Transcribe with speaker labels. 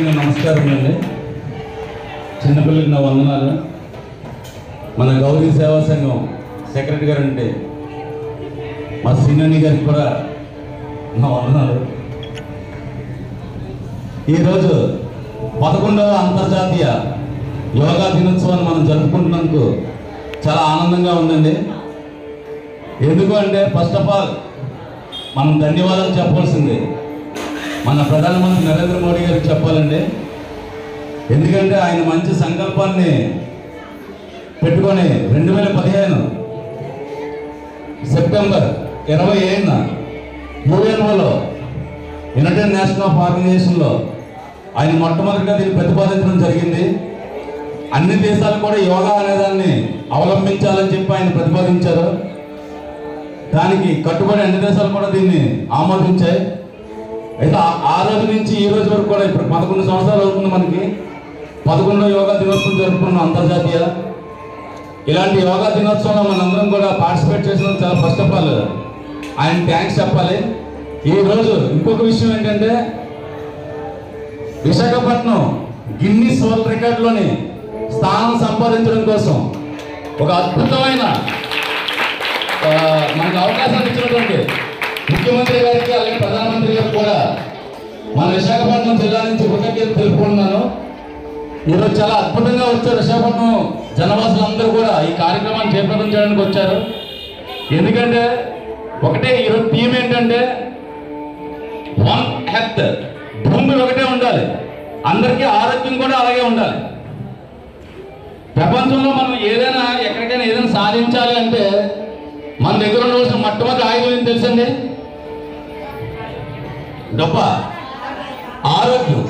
Speaker 1: ముఖ్యంగా నమస్కారం అండి. చిన్నపిల్లలకి నా వందనాలు. మన గౌరీ సేవా సంఘం సెక్రటరీ గారు అంటే మా సీనని గారికి కూడా నా వందనాలు. ఈరోజు 11వ అంతర్జాతీయ యోగా దినోత్సవాన్ని మనం జరుపుకుంటున్నందుకు చాలా ఆనందంగా ఉందండి. ఎందుకు అంటే ఫస్ట్ ఆఫ్ ఆల్ మనం ధన్యవాదాలు చెప్పాల్సింది మన ప్రధానమంత్రి నరేంద్ర మోడీ గారికి చెప్పాలండి. ఎందుకంటే ఆయన మంచి సంకల్పాన్ని పెట్టుకొని 2015 సెప్టెంబర్ 27న యుఎన్ఓలో యునైటెడ్ నేషన్ ఆఫ్ ఆర్గనైజేషన్లో ఆయన మొట్టమొదటిగా దీన్ని ప్రతిపాదించడం జరిగింది. అన్ని దేశాలు కూడా యోగా అనేదాన్ని అవలంబించాలని చెప్పి ఆయన ప్రతిపాదించారు. దానికి కట్టుబడి అన్ని దేశాలు కూడా దీన్ని ఆమోదించాయి. అయితే ఆ రోజు నుంచి ఈ రోజు వరకు కూడా ఇప్పుడు 11 సంవత్సరాలు అవుతుంది. మనకి 11వ యోగా దినోత్సవం జరుపుకున్నాం అంతర్జాతీయ. ఇలాంటి యోగా దినోత్సవంలో మనందరం కూడా పార్టిసిపేట్ చేసిన చాలా ఫస్ట్ ఆఫ్ ఆల్ ఆయన థ్యాంక్స్ చెప్పాలి. ఈరోజు ఇంకొక విషయం ఏంటంటే విశాఖపట్నం గిన్నిస్ వరల్డ్ రికార్డులోని స్థానం సంపాదించడం కోసం ఒక అద్భుతమైన మనకు అవకాశాలు ఇచ్చినటువంటి ముఖ్యమంత్రి గారికి అలాగే ప్రధానమంత్రి గారికి కూడా మన విశాఖపట్నం జిల్లా నుంచి కృతజ్ఞతలు తెలుపుకుంటున్నాను. ఈరోజు చాలా అద్భుతంగా వచ్చారు. విశాఖపట్నం జనవాసులందరూ కూడా ఈ కార్యక్రమాన్ని చేపట్టడం చేయడానికి వచ్చారు. ఎందుకంటే ఒకటే ఈరోజు థీమ్ ఏంటంటే వన్ హెల్త్, భూమి ఒకటే ఉండాలి, అందరికీ ఆరోగ్యం కూడా అలాగే ఉండాలి. ప్రపంచంలో మనం ఏదైనా ఎక్కడికైనా ఏదైనా సాధించాలి అంటే మన దగ్గర ఉండవలసిన మొట్టమొదటి ఆయుధం ఏం తెలుసండి? డబ్బా, ఆరోగ్యం.